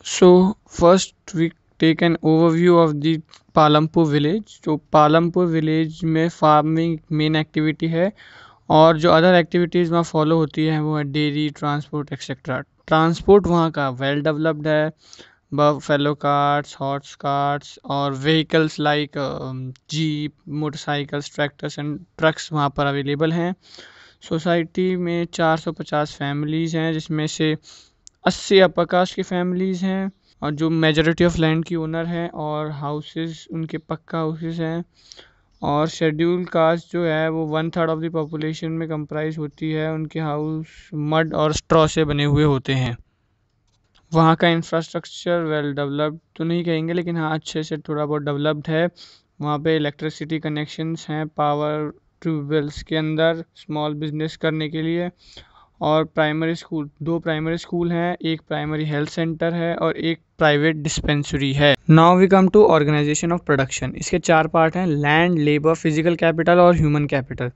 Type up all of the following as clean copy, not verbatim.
So first we take an overview of the Palampur village. तो Palampur village में farming main activity है और जो अदर एक्टिविटीज़ वहाँ फॉलो होती हैं वो है डेयरी, ट्रांसपोर्ट एक्सेट्रा। ट्रांसपोर्ट वहाँ का वेल डेवलप्ड है। बफेलो कार्ट्स, हॉर्स कार्ट्स और vehicles like jeep, motorcycles, tractors and trucks वहाँ पर अवेलेबल हैं। सोसाइटी में 450 फैमिलीज़ हैं, जिसमें से 80 अपर कास्ट की फैमिलीज़ हैं और जो मेजॉरिटी ऑफ लैंड की ओनर हैं, और हाउसेस उनके पक्का हाउसेस हैं। और शेड्यूल कास्ट जो है वो 1/3 ऑफ द पॉपुलेशन में कंप्राइज होती है। उनके हाउस मड और स्ट्रॉ से बने हुए होते हैं। वहाँ का इंफ्रास्ट्रक्चर वेल डेवलप्ड तो नहीं कहेंगे, लेकिन हाँ अच्छे से थोड़ा बहुत डेवलप्ड है। वहाँ पे इलेक्ट्रिसिटी कनेक्शंस हैं, पावर ट्यूबवेल्स के अंदर स्मॉल बिजनेस करने के लिए। और प्राइमरी स्कूल, 2 प्राइमरी स्कूल हैं, एक प्राइमरी हेल्थ सेंटर है और एक प्राइवेट डिस्पेंसरी है। Now we come to organisation of production. इसके 4 पार्ट हैं: लैंड, लेबर, फिजिकल कैपिटल और ह्यूमन कैपिटल।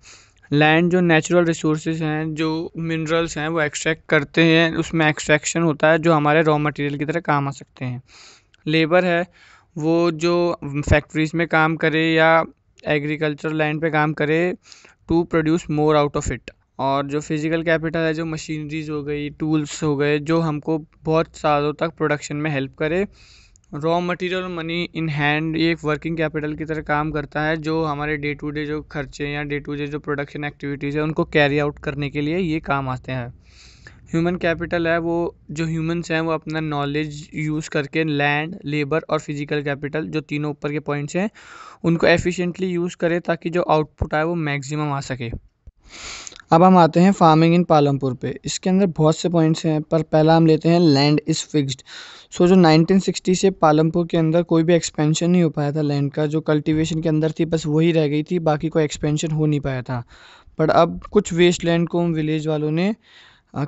लैंड जो नेचुरल रिसोर्सेज हैं, जो मिनरल्स हैं वो एक्सट्रैक्ट करते हैं, उसमें एक्सट्रैक्शन होता है जो हमारे रॉ मटेरियल की तरह काम आ सकते हैं। लेबर है वो जो फैक्ट्रीज में काम करे या एग्रीकल्चर लैंड पे काम करे to produce more out of it. और जो फिजिकल कैपिटल है, जो मशीनरीज हो गई, टूल्स हो गए, जो हमको बहुत सालों तक प्रोडक्शन में हेल्प करे। रॉ मटेरियल और मनी इन हैंड ये एक वर्किंग कैपिटल की तरह काम करता है, जो हमारे डे टू डे जो खर्चे या डे टू डे जो प्रोडक्शन एक्टिविटीज़ है उनको कैरी आउट करने के लिए ये काम आते हैं। ह्यूमन कैपिटल है वो जो ह्यूमंस हैं वो अपना नॉलेज यूज़ करके लैंड, लेबर और फिजिकल कैपिटल, जो तीनों ऊपर के पॉइंट्स हैं, उनको एफिशिएंटली यूज़ करे ताकि जो आउटपुट आए वो मैक्सिमम आ सके। अब हम आते हैं फार्मिंग इन पालमपुर पे। इसके अंदर बहुत से पॉइंट्स हैं, पर पहला हम लेते हैं लैंड इज़ फिक्स्ड। जो 1960 से पालमपुर के अंदर कोई भी एक्सपेंशन नहीं हो पाया था लैंड का। जो कल्टीवेशन के अंदर थी बस वही रह गई थी, बाकी कोई एक्सपेंशन हो नहीं पाया था। बट अब कुछ वेस्ट लैंड को विलेज वालों ने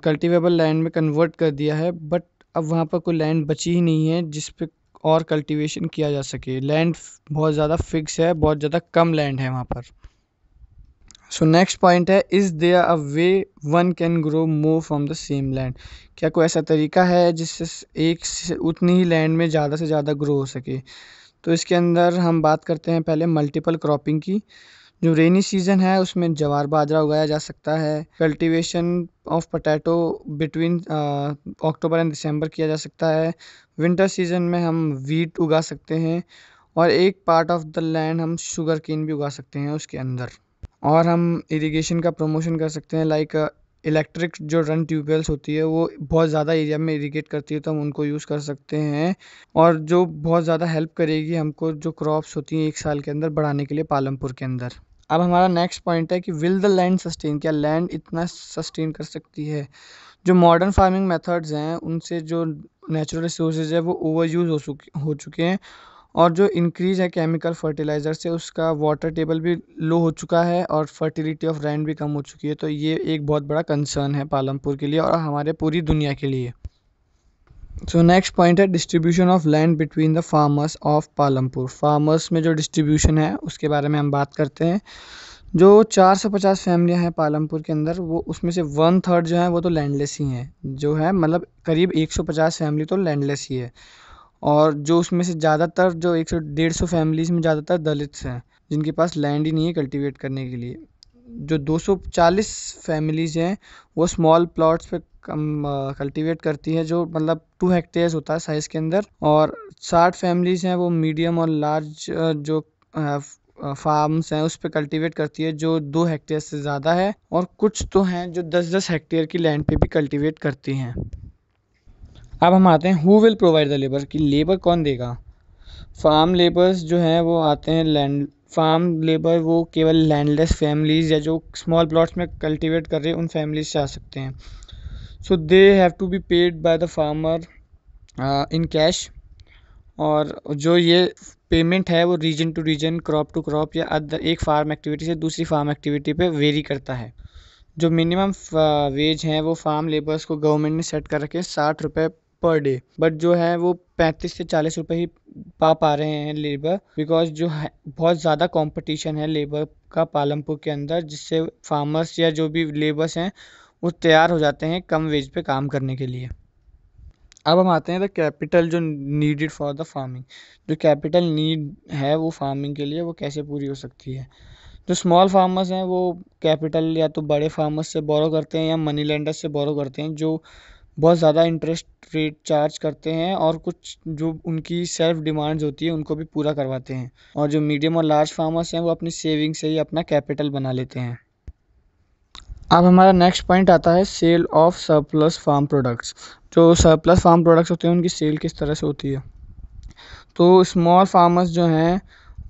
कल्टीवेबल लैंड में कन्वर्ट कर दिया है। बट अब वहाँ पर कोई लैंड बची ही नहीं है जिस पे और कल्टीवेशन किया जा सके। लैंड बहुत ज़्यादा फिक्स है, बहुत ज़्यादा कम लैंड है वहाँ पर। So next point is, is there a way one can grow more from the same land. क्या कोई ऐसा तरीका है जिससे एक से उतनी ही लैंड में ज़्यादा से ज़्यादा ग्रो हो सके। तो इसके अंदर हम बात करते हैं पहले मल्टीपल क्रॉपिंग की। जो रेनी सीजन है उसमें ज्वार बाजरा उगाया जा सकता है। Cultivation of potato between October and December किया जा सकता है। विंटर सीजन में हम वीट उगा सकते हैं और एक पार्ट ऑफ द लैंड हम शुगर केन भी उगा सकते हैं उसके अंदर। और हम इरिगेशन का प्रमोशन कर सकते हैं, लाइक इलेक्ट्रिक जो रन ट्यूबवेल्स होती है वो बहुत ज़्यादा एरिया में इरिगेट करती है, तो हम उनको यूज़ कर सकते हैं। और जो बहुत ज़्यादा हेल्प करेगी हमको जो क्रॉप्स होती हैं एक साल के अंदर बढ़ाने के लिए पालमपुर के अंदर। अब हमारा नेक्स्ट पॉइंट है कि विल द लैंड सस्टेन। क्या लैंड इतना सस्टेन कर सकती है। जो मॉडर्न फार्मिंग मेथड्स हैं उनसे जो नेचुरल रिसोर्सेज है वो ओवर यूज़ हो चुके हैं। और जो इंक्रीज़ है केमिकल फर्टिलाइज़र से उसका वाटर टेबल भी लो हो चुका है और फर्टिलिटी ऑफ लैंड भी कम हो चुकी है। तो ये एक बहुत बड़ा कंसर्न है पालमपुर के लिए और हमारे पूरी दुनिया के लिए। सो नेक्स्ट पॉइंट है distribution of land between the farmers of Palampur. Farmers में जो डिस्ट्रीब्यूशन है उसके बारे में हम बात करते हैं। जो 450 फैमिलियां हैं पालमपुर के अंदर, वो उसमें से 1/3 जो है वो तो लैंडलेस ही हैं। जो है मतलब करीब 150 फैमिली तो लैंडलेस ही है। और जो उसमें से ज़्यादातर जो 100-150 फैमिलीज़ में ज़्यादातर दलित्स हैं, जिनके पास लैंड ही नहीं है कल्टीवेट करने के लिए। जो 240 फैमिलीज़ हैं वो स्मॉल प्लॉट्स पे कम कल्टीवेट करती है, जो मतलब 2 हेक्टेयर्स होता है साइज़ के अंदर। और 60 फैमिलीज़ हैं वो मीडियम और लार्ज जो फार्म्स हैं उस पे कल्टीवेट करती है, जो 2 हेक्टेयर से ज़्यादा है। और कुछ तो हैं जो 10-10 हेक्टेयर की लैंड पे भी कल्टीवेट करती हैं। अब हम आते हैं who will provide the labour, कि लेबर कौन देगा। फार्म लेबर्स जो हैं वो आते हैं लैंड फार्म लेबर वो केवल लैंडलेस फैमिलीज़ या जो स्मॉल प्लॉट्स में कल्टीवेट कर रहे हैं उन फैमिलीज से आ सकते हैं। So they have to be paid by the farmer in cash. और जो ये पेमेंट है वो region to region, crop to crop या अदर एक फार्म एक्टिविटी से दूसरी फार्म एक्टिविटी पे वेरी करता है। जो मिनिमम वेज हैं वो फार्म लेबर्स को गवर्नमेंट ने सेट कर रखे 60 रुपये पर डे। बट जो है वो 35 से 40 रुपये ही पा रहे हैं लेबर, बिकॉज जो है बहुत ज़्यादा कंपटीशन है लेबर का पालमपुर के अंदर, जिससे फार्मर्स या जो भी लेबर्स हैं वो तैयार हो जाते हैं कम वेज पे काम करने के लिए। अब हम आते हैं द कैपिटल जो नीडेड फॉर द फार्मिंग। जो कैपिटल नीड है वो फार्मिंग के लिए वो कैसे पूरी हो सकती है। जो स्मॉल फार्मर्स हैं वो कैपिटल या तो बड़े फार्मर्स से बोरो करते हैं या मनी लेंडर से बोरो करते हैं, जो बहुत ज़्यादा इंटरेस्ट रेट चार्ज करते हैं और कुछ जो उनकी सेल्फ डिमांड्स होती है उनको भी पूरा करवाते हैं। और जो मीडियम और लार्ज फार्मर्स हैं वो अपनी सेविंग से ही अपना कैपिटल बना लेते हैं। अब हमारा नेक्स्ट पॉइंट आता है sale of surplus farm products. जो सरप्लस फार्म प्रोडक्ट्स होते हैं उनकी सेल किस तरह से होती है। तो स्मॉल फार्मर्स जो हैं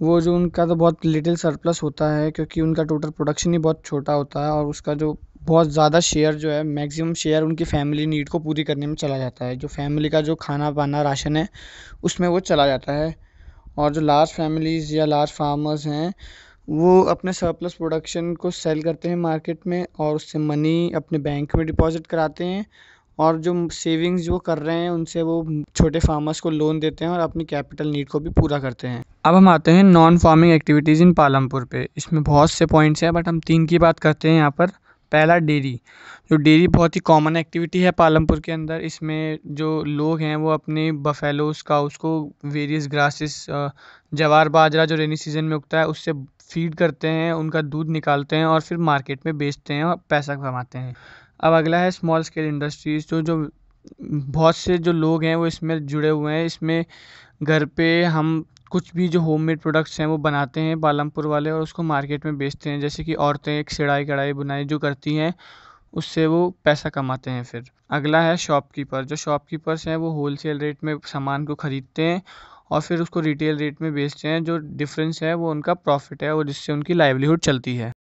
वो जो उनका तो बहुत लिटिल सरप्लस होता है क्योंकि उनका टोटल प्रोडक्शन ही बहुत छोटा होता है और उसका जो बहुत ज़्यादा शेयर जो है मैक्सिमम शेयर उनकी फैमिली नीड को पूरी करने में चला जाता है। जो फैमिली का जो खाना पाना राशन है उसमें वो चला जाता है। और जो लार्ज फैमिलीज़ या लार्ज फार्मर्स हैं वो अपने सरप्लस प्रोडक्शन को सेल करते हैं मार्केट में और उससे मनी अपने बैंक में डिपॉजिट कराते हैं और जो सेविंग्स जो कर रहे हैं उनसे वो छोटे फार्मर्स को लोन देते हैं और अपनी कैपिटल नीड को भी पूरा करते हैं। अब हम आते हैं नॉन फार्मिंग एक्टिविटीज़ इन पालमपुर पे। इसमें बहुत से पॉइंट्स हैं बट हम 3 की बात करते हैं यहाँ पर। पहला डेयरी। जो डेयरी बहुत ही कॉमन एक्टिविटी है पालमपुर के अंदर। इसमें जो लोग हैं वो अपने बफेलोज़ काउस को वेरियस ग्रासेस जवार बाजरा जो रेनी सीजन में उगता है उससे फीड करते हैं, उनका दूध निकालते हैं और फिर मार्केट में बेचते हैं और पैसा कमाते हैं। अब अगला है स्मॉल स्केल इंडस्ट्रीज़। जो जो बहुत से जो लोग हैं वो इसमें जुड़े हुए हैं। इसमें घर पे हम कुछ भी जो होममेड प्रोडक्ट्स हैं वो बनाते हैं पालमपुर वाले और उसको मार्केट में बेचते हैं। जैसे कि औरतें एक सिलाई कढ़ाई बुनाई जो करती हैं उससे वो पैसा कमाते हैं फिर। अगला है शॉपकीपर। जो शॉपकीपर्स हैं वो होलसेल रेट में सामान को ख़रीदते हैं और फिर उसको रिटेल रेट में बेचते हैं। जो डिफरेंस है वो उनका प्रॉफिट है और जिससे उनकी लाइवलीहुड चलती है।